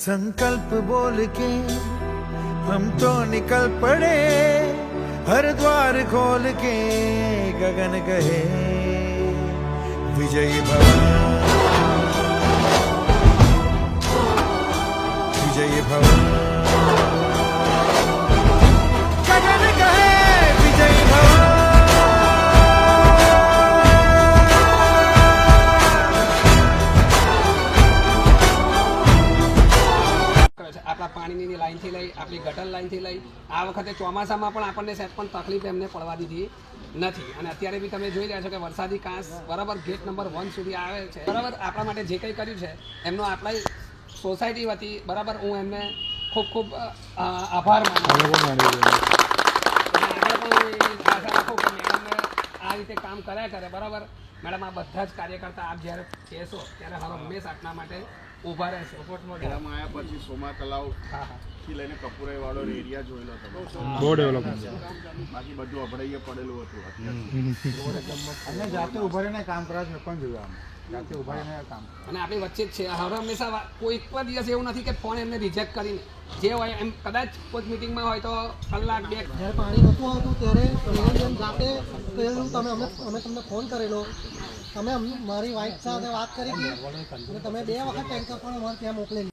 संकल्प बोल के हम तो निकल पड़े, हर द्वार खोल के गगन कहे विजयी भव, विजयी भव, गगन कहे विजयी भव। આપણા પાણીની લાઈનથી લઈ આપણી ગટર લાઈનથી લઈ આ વખતે ચોમાસામાં પણ આપણને સેટ પણ તકલીફ એમને પડવા દીધી નથી અને અત્યારે બી તમે જોઈ રહ્યા છો કે વરસાદી કાંસ બરાબર ગેટ નંબર 1 સુધી આવે છે બરાબર આપણા માટે જે કંઈ કર્યું છે એમનો આપણા સોસાયટી વતી બરાબર હું એમને ખૂબ ખૂબ આભાર માનું આગળ પણ હું એવી આશા રાખું કે મેડમને આ રીતે કામ કર્યા કરે બરાબર મેડમ આ બધા જ કાર્યકર્તા આપ જ્યારે કહેશો ત્યારે હવે હંમેશા આપના માટે ઊભા રહેશે સપોર્ટમાં આવ્યા પછી સોમા તલાવ થી લઈને કપૂરાઈ વાળો એરિયા જોયેલો હતો બહુ ડેવલપમેન્ટ છે બાકી બધું અભડાઈએ પડેલું હતું અને જાતે ઉભા રહીને કામ કરવા છે પણ જોયું જાતે ઉભા રહીને કામ અને આપણી વચ્ચે જ છે હવે હંમેશા કોઈ પણ દિવસ એવું નથી કે ફોન એમને રિજેક્ટ કરીને જે હોય એમ કદાચ કોઈ મિટિંગમાં હોય તો કલાક બે જ્યારે પાણી નહોતું આવતું ત્યારે નિરંજન જાતે કહેલું અમે તમને ફોન કરેલો તમે મારી વાઈફ સાથે વાત કરી હતી અને તમે 2 વખત ટેન્કર પણ અમારે ત્યાં મોકલેલી.